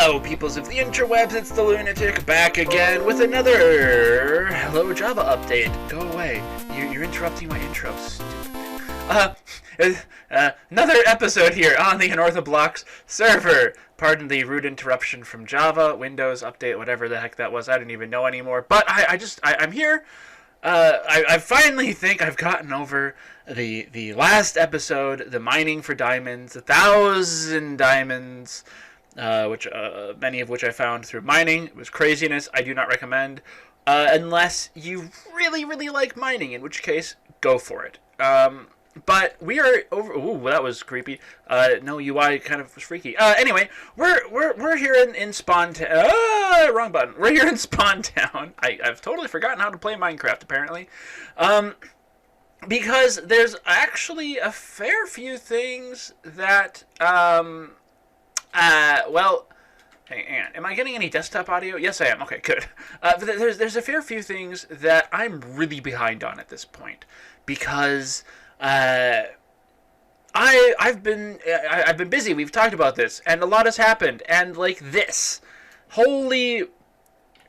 Hello, peoples of the interwebs, it's the Lunatic back again with another Hello Java update. Go away. You're interrupting my intro, stupid. Another episode here on the Unorthoblocks server. Pardon the rude interruption from Java, Windows update, whatever the heck that was. I don't even know anymore. But I'm here. I finally think I've gotten over the last episode, the mining for diamonds, 1,000 diamonds. Which many of which I found through mining. It was craziness. I do not recommend, unless you really, really like mining, in which case, go for it. But we are over. Ooh, that was creepy. No, UI kind of was freaky. Anyway, we're here in Spawn Town. Wrong button. We're here in Spawn Town. I've totally forgotten how to play Minecraft, apparently. Because there's actually a fair few things that well, hang on. Am I getting any desktop audio? Yes, I am. Okay, good. But there's a fair few things that I'm really behind on at this point because I've been busy. We've talked about this, and a lot has happened. And like this, holy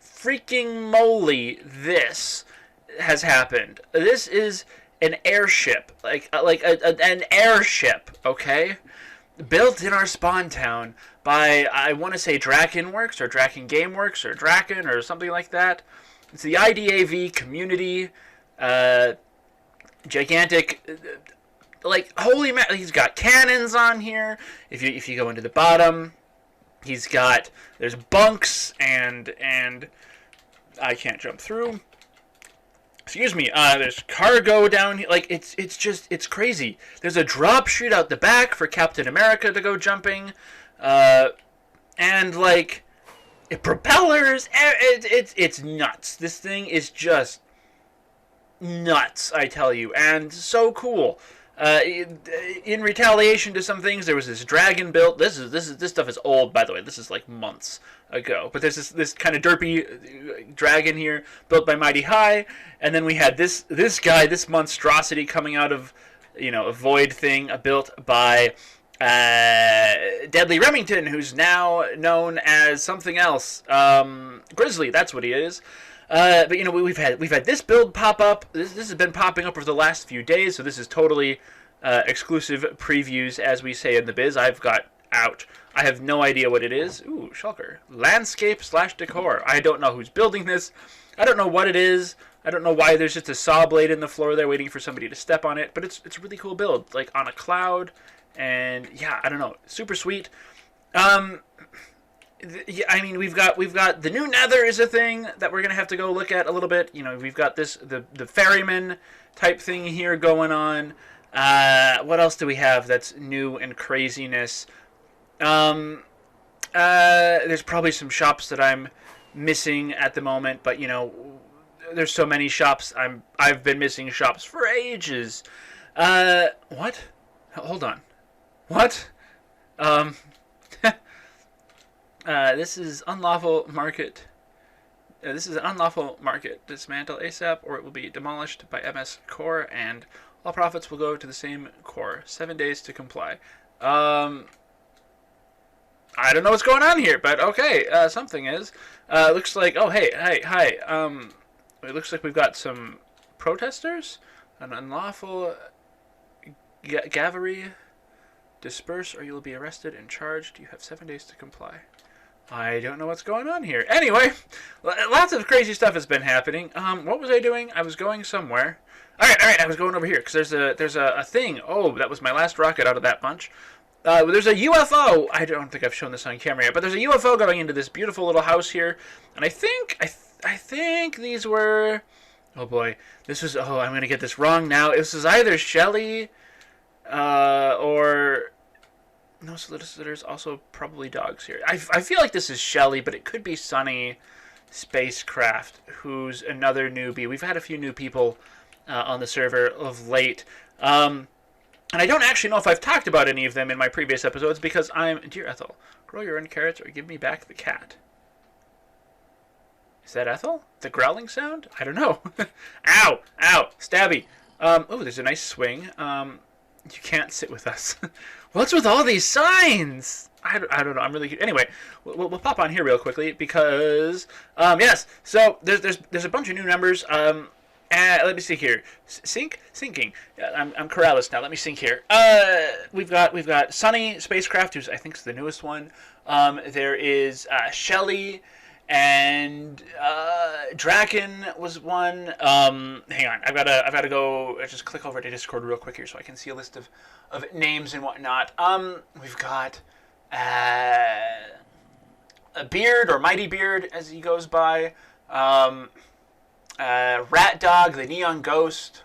freaking moly, this has happened. This is an airship, like an airship. Okay. Built in our spawn town by, I want to say, Drakenworks or Draken Gameworks or Draken or something like that. It's the IDAV community, gigantic, like, holy man, he's got cannons on here. If you go into the bottom, there's bunks and I can't jump through. Excuse me, there's cargo down here. Like, it's crazy. There's a drop chute out the back for Captain America to go jumping. And, like, propellers. It's nuts. This thing is just nuts, I tell you. And so cool. In retaliation to some things, there was this dragon built. This stuff is old, by the way. This is like months ago. But there's this kind of derpy dragon here built by Mighty High, and then we had this guy, this monstrosity coming out of a void thing built by Deadly Remington, who's now known as something else. Grizzly, that's what he is. But we've had this build pop up. This has been popping up over the last few days, so this is totally exclusive previews, as we say in the biz. I have no idea what it is. Ooh, shulker. Landscape/decor. I don't know who's building this. I don't know what it is. I don't know why there's just a saw blade in the floor there waiting for somebody to step on it. But it's a really cool build, like on a cloud, and yeah, I don't know, super sweet. I mean, we've got the new Nether is a thing that we're gonna have to go look at a little bit. We've got the ferryman type thing here going on. What else do we have that's new and craziness? There's probably some shops that I'm missing at the moment, but there's so many shops. I've been missing shops for ages. What? Hold on. What? This is unlawful market. This is an unlawful market. Dismantle ASAP, or it will be demolished by MS Core, and all profits will go to the same core. 7 days to comply. I don't know what's going on here, but okay, something is. Looks like, oh, hey, hi. It looks like we've got some protesters. An unlawful gavery. Disperse or you will be arrested and charged. You have 7 days to comply. I don't know what's going on here. Anyway, lots of crazy stuff has been happening. What was I doing? I was going somewhere. All right, I was going over here because there's a thing. Oh, that was my last rocket out of that bunch. There's a UFO. I don't think I've shown this on camera yet, but there's a UFO going into this beautiful little house here, and I think these were. Oh boy, this was. Oh, I'm gonna get this wrong now. This is either Shelly, or. No, so there's also probably dogs here. I feel like this is Shelly, but it could be Sunny Spacecraft, who's another newbie. We've had a few new people on the server of late. And I don't actually know if I've talked about any of them in my previous episodes because Dear Ethel, grow your own carrots or give me back the cat. Is that Ethel? The growling sound? I don't know. Ow! Ow! Stabby! Oh, there's a nice swing. You can't sit with us. What's with all these signs? I don't know. I'm really anyway. We'll pop on here real quickly because yes. So there's a bunch of new numbers. Let me see here. Sinking. I'm Corrales now. Let me sink here. We've got Sunny Spacecraft, who's I think is the newest one. There is Shelly, and Draken was one. Hang on, I've gotta go. Just click over to Discord real quick here so I can see a list of names and whatnot. We've got a Beard, or Mighty Beard as he goes by. Rat Dog, the Neon Ghost,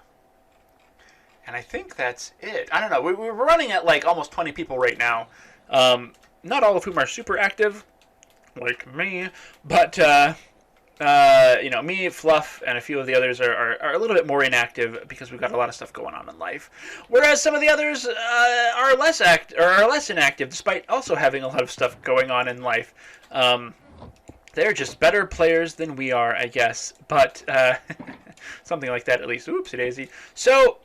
and I think that's it. I don't know. We're running at like almost 20 people right now. Not all of whom are super active, like me, but me, Fluff, and a few of the others are a little bit more inactive because we've got a lot of stuff going on in life. Whereas some of the others are less inactive, despite also having a lot of stuff going on in life. They're just better players than we are, I guess. But something like that, at least. Oopsie daisy. So,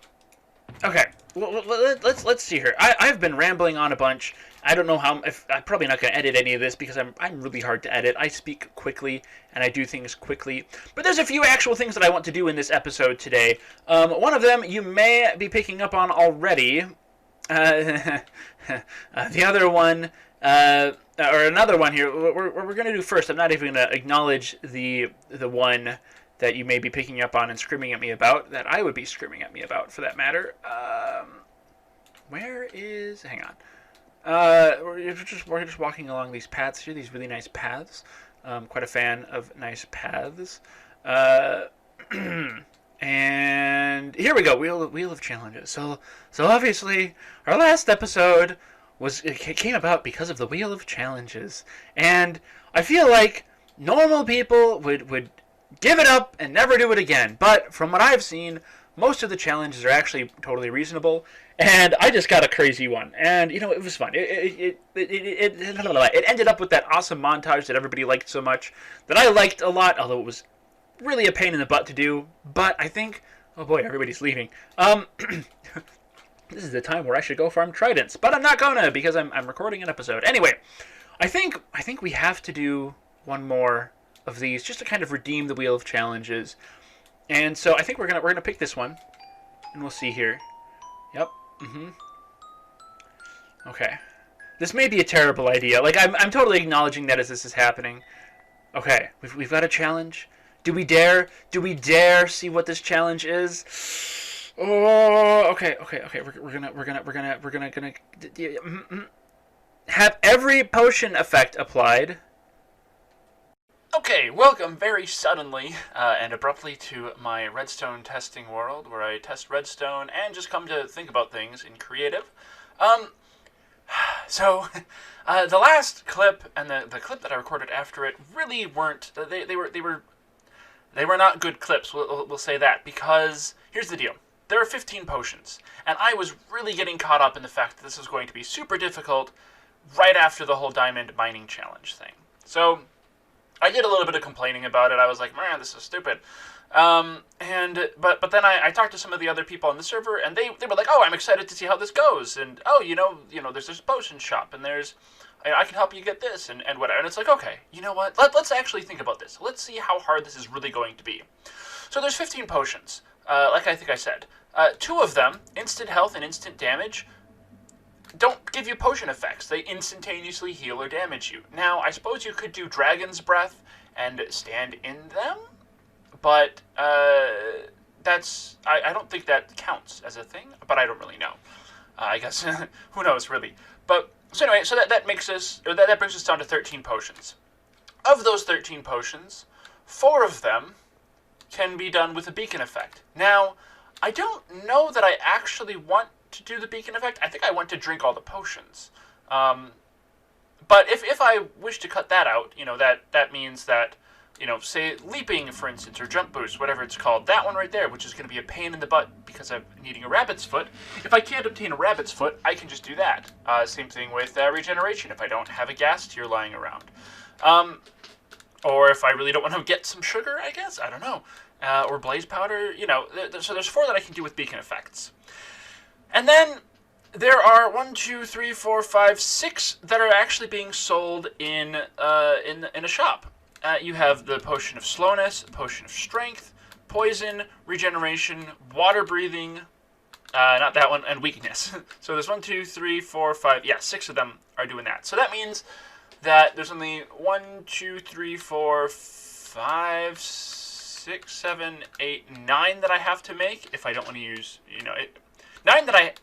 okay, let's see here. I've been rambling on a bunch. I don't know how. I'm probably not going to edit any of this because I'm really hard to edit. I speak quickly and I do things quickly. But there's a few actual things that I want to do in this episode today. One of them you may be picking up on already. The other one. Or another one here. We're going to do first. I'm not even going to acknowledge the one that you may be picking up on and screaming at me about. That I would be screaming at me about, for that matter. Where is? Hang on. We're just walking along these paths here. These really nice paths. Quite a fan of nice paths. And here we go. Wheel of challenges. So obviously our last episode came about because of the Wheel of Challenges. And I feel like normal people would give it up and never do it again. But from what I've seen, most of the challenges are actually totally reasonable. And I just got a crazy one. And, it was fun. It ended up with that awesome montage that everybody liked so much, that I liked a lot, although it was really a pain in the butt to do. But I think, oh boy, everybody's leaving. This is the time where I should go farm tridents, but I'm not gonna because I'm recording an episode. Anyway, I think we have to do one more of these just to kind of redeem the Wheel of Challenges, and so I think we're gonna pick this one, and we'll see here. Yep. Okay. This may be a terrible idea. Like I'm totally acknowledging that as this is happening. Okay, we've got a challenge. Do we dare see what this challenge is? Oh, okay. We're gonna have every potion effect applied. Okay, welcome very suddenly and abruptly to my redstone testing world, where I test redstone and just come to think about things in creative. So the last clip and the clip that I recorded after it really weren't. They were not good clips. We'll say that, because here's the deal. There are 15 potions, and I was really getting caught up in the fact that this was going to be super difficult right after the whole diamond mining challenge thing. So I did a little bit of complaining about it. I was like, man, this is stupid. But then I talked to some of the other people on the server, and they were like, oh, I'm excited to see how this goes, and there's this potion shop, and I can help you get this, and whatever. And it's like, okay, you know what? Let's actually think about this. Let's see how hard this is really going to be. So there's 15 potions. Like I think I said, 2 of them, instant health and instant damage, don't give you potion effects. They instantaneously heal or damage you. Now, I suppose you could do Dragon's Breath and stand in them, but I don't think that counts as a thing, but I don't really know. I guess, who knows, really. But, so anyway, so that brings us down to 13 potions. Of those 13 potions, 4 of them can be done with a beacon effect. Now, I don't know that I actually want to do the beacon effect. I think I want to drink all the potions. But if I wish to cut that out, that means that, say leaping, for instance, or jump boost, whatever it's called, that one right there, which is going to be a pain in the butt because I'm needing a rabbit's foot. If I can't obtain a rabbit's foot, I can just do that. Same thing with regeneration if I don't have a gas tier lying around. Or if I really don't want to get some sugar, I guess. I don't know. Or blaze powder, so there's 4 that I can do with beacon effects. And then there are 1, 2, 3, 4, 5, 6 that are actually being sold in a shop. You have the potion of slowness, potion of strength, poison, regeneration, water breathing, not that one, and weakness. So there's 1, 2, 3, 4, 5, yeah, 6 of them are doing that. So that means that there's only 1, 2, 3, 4, 5, 6, 7, 8, 9 that I have to make if I don't want to use, 9 that I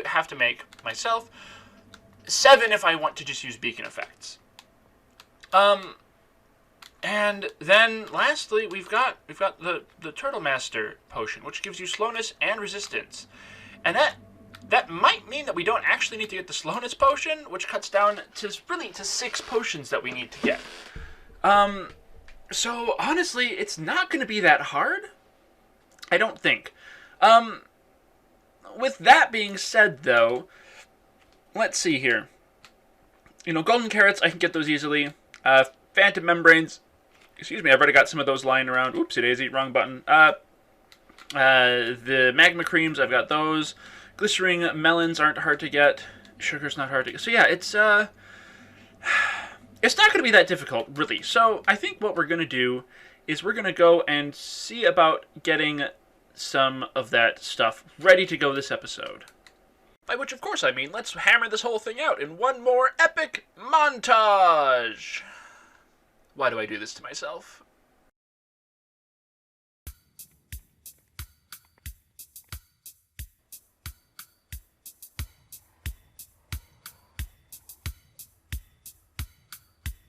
have to make myself. 7 if I want to just use beacon effects. And then lastly, we've got the Turtle Master potion, which gives you slowness and resistance. And that might mean that we don't actually need to get the slowness potion, which cuts down to 6 potions that we need to get. So honestly, it's not going to be that hard. I don't think. With that being said, though, let's see here. Golden carrots, I can get those easily. Phantom membranes, excuse me, I've already got some of those lying around. Oopsie daisy, wrong button. The magma creams, I've got those. Glycerine melons aren't hard to get. Sugar's not hard to get. So yeah, it's not going to be that difficult, really. So I think what we're going to do is we're going to go and see about getting some of that stuff ready to go this episode. By which, of course, I mean let's hammer this whole thing out in one more epic montage. Why do I do this to myself?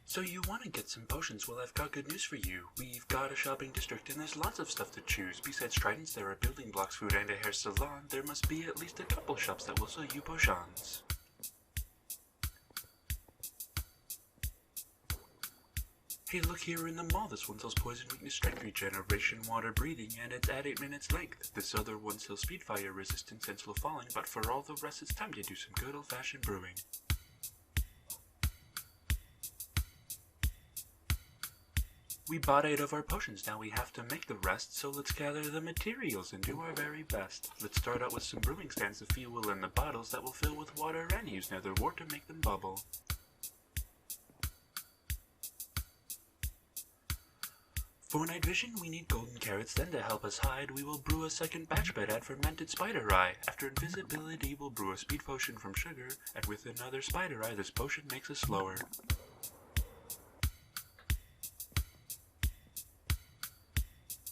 So you want to get some potions? Well, I've got good news for you. We've got a shopping district and there's lots of stuff to choose. Besides tridents, there are building blocks, food, and a hair salon. There must be at least a couple shops that will sell you potions. Hey, look here in the mall. This one sells poison, weakness, strength, regeneration, water breathing, and it's at 8 minutes length. This other one sells speed, fire, resistance, and slow falling, but for all the rest, it's time to do some good old-fashioned brewing. We bought 8 of our potions, now we have to make the rest, so let's gather the materials and do our very best. Let's start out with some brewing stands, the fuel, and the bottles that will fill with water and use nether wart to make them bubble. For night vision, we need golden carrots, then to help us hide, we will brew a second batch, but add fermented spider eye. After invisibility, we'll brew a speed potion from sugar, and with another spider eye, this potion makes us slower.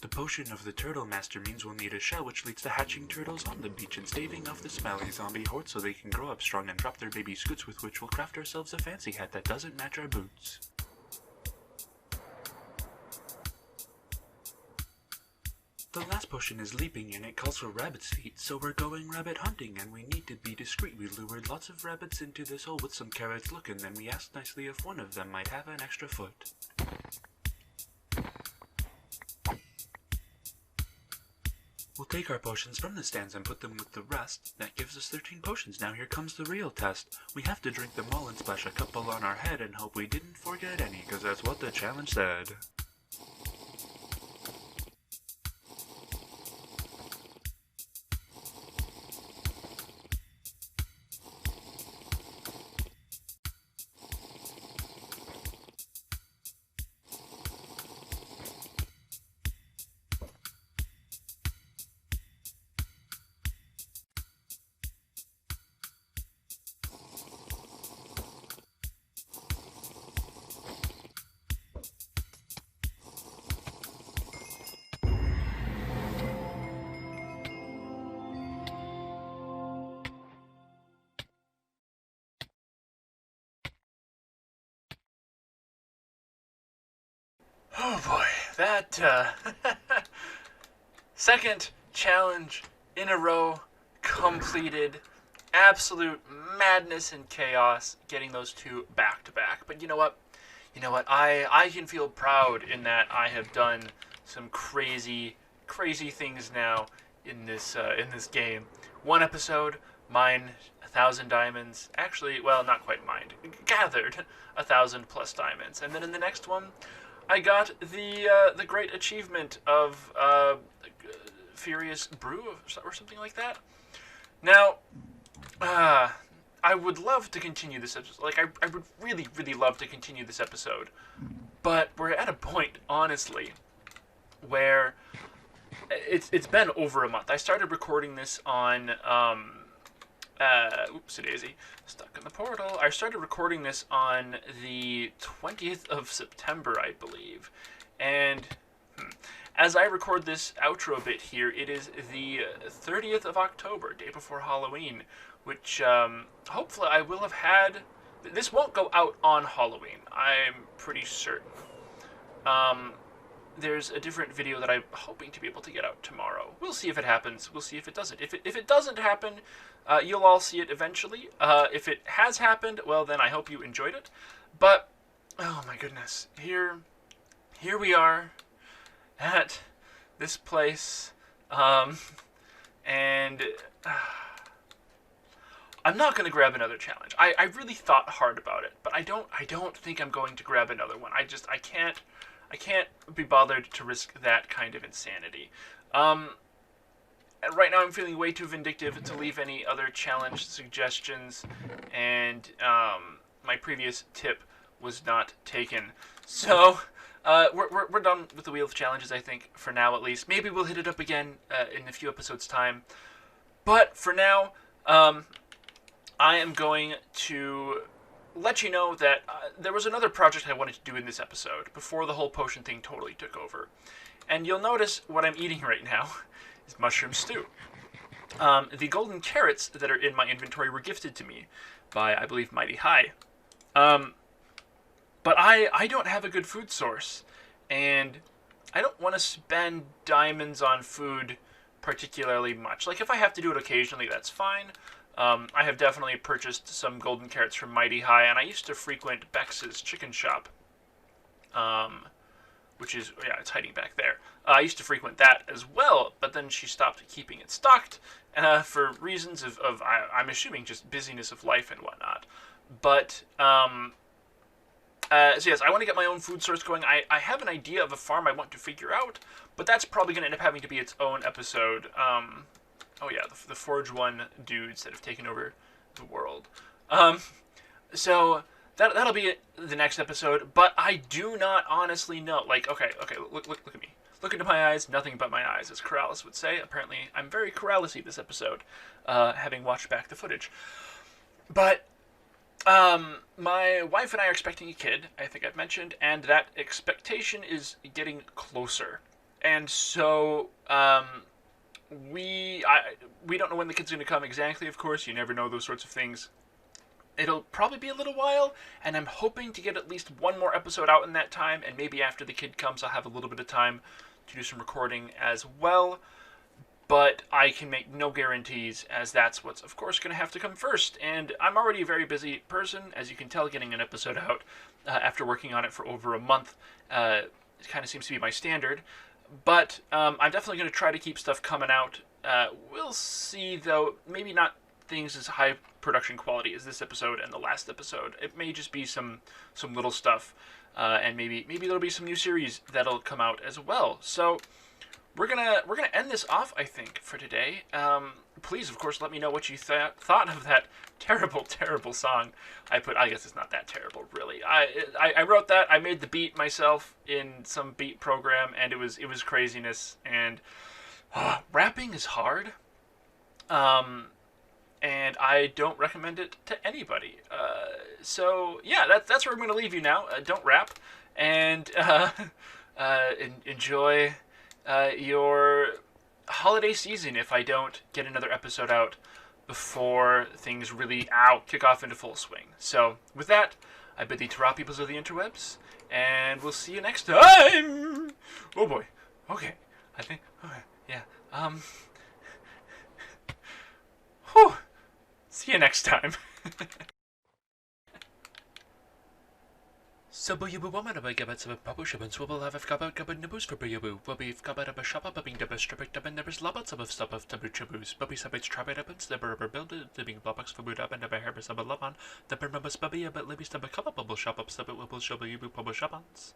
The potion of the Turtle Master means we'll need a shell, which leads to hatching turtles on the beach and staving off the smelly zombie horde so they can grow up strong and drop their baby scoots, with which we'll craft ourselves a fancy hat that doesn't match our boots. The last potion is leaping and it calls for rabbit's feet, so we're going rabbit hunting and we need to be discreet. We lured lots of rabbits into this hole with some carrots looking, then we asked nicely if one of them might have an extra foot. We'll take our potions from the stands and put them with the rest. That gives us 13 potions. Now here comes the real test. We have to drink them all and splash a couple on our head and hope we didn't forget any, cause that's what the challenge said. Oh boy, that second challenge in a row completed. Absolute madness and chaos getting those two back to back. But you know what? I can feel proud in that I have done some crazy things now in this game. One episode, mined 1,000 diamonds. Actually, well, not quite mined. Gathered 1,000 plus diamonds. And then in the next one, I got the great achievement of Furious Brew or something like that. Now, I would love to continue this episode. Like, I would really, really love to continue this episode. But we're at a point, honestly, where it's been over a month. I started recording this on, oopsie daisy, stuck in the portal. I started recording this on the 20th of September, I believe. And as I record this outro bit here, it is the 30th of October, day before Halloween, which hopefully I will have had. This won't go out on Halloween, I'm pretty certain. There's a different video that I'm hoping to be able to get out tomorrow. We'll see if it happens. We'll see if it doesn't. If it doesn't happen, you'll all see it eventually. If it has happened, well, then I hope you enjoyed it. But, oh my goodness, here we are at this place, and I'm not going to grab another challenge. I really thought hard about it, but I don't think I'm going to grab another one. I can't be bothered to risk that kind of insanity. And right now I'm feeling way too vindictive to leave any other challenge suggestions, and my previous tip was not taken. So we're done with the Wheel of Challenges, I think, for now at least. Maybe we'll hit it up again in a few episodes' time. But for now, I am going to let you know that there was another project I wanted to do in this episode before the whole potion thing totally took over. And you'll notice what I'm eating right now is mushroom stew. The golden carrots that are in my inventory were gifted to me by, I believe, Mighty High. But I don't have a good food source, and I don't want to spend diamonds on food particularly much. Like, if I have to do it occasionally, that's fine. I have definitely purchased some golden carrots from Mighty High, and I used to frequent Bex's chicken shop, which is, yeah, it's hiding back there. I used to frequent that as well, but then she stopped keeping it stocked for reasons of I'm assuming, just busyness of life and whatnot. But, so yes, I want to get my own food source going. I have an idea of a farm I want to figure out, but that's probably going to end up having to be its own episode. Oh yeah, the Forge 1 dudes that have taken over the world. So that'll be the next episode, but I do not honestly know. Like, okay, look at me. Look into my eyes, nothing but my eyes, as Corrales would say. Apparently, I'm very Corrales-y this episode, having watched back the footage. But, my wife and I are expecting a kid, I think I've mentioned, and that expectation is getting closer. And so, we don't know when the kid's going to come exactly, of course. You never know those sorts of things. It'll probably be a little while, and I'm hoping to get at least one more episode out in that time, and maybe after the kid comes I'll have a little bit of time to do some recording as well. But I can make no guarantees, as that's what's, of course, going to have to come first. And I'm already a very busy person, as you can tell, getting an episode out after working on it for over a month. It kind of seems to be my standard. But I'm definitely going to try to keep stuff coming out. We'll see, though, maybe not things as high production quality as this episode and the last episode. It may just be some little stuff, and maybe there'll be some new series that'll come out as well. So we're gonna end this off, I think, for today. Please, of course, let me know what you thought of that terrible song I put. I guess it's not that terrible, really. I wrote that. I made the beat myself in some beat program, and it was craziness. And rapping is hard, and I don't recommend it to anybody. So yeah, that's where I'm going to leave you now. Don't rap, and enjoy your holiday season if I don't get another episode out before things really kick off into full swing. So with that, I bid thee to raw peoples of the interwebs, and we'll see you next time. Oh boy. Okay. I think. Okay. Yeah. Whew. See you next time. Sabuyabu woman of a gabbats of a publishabans will have gabat gabat nibus for buyabu. Will be gabat of a shop being the best stripped up and never's lobots of stuff of tabuchabus. Bubby sabits trabit up the berber builded, the being blobbox for boot up and never herbis of a laban. The bermabus bubby but libby stab a couple bubble shop up sub it will shabuyabu publish upons.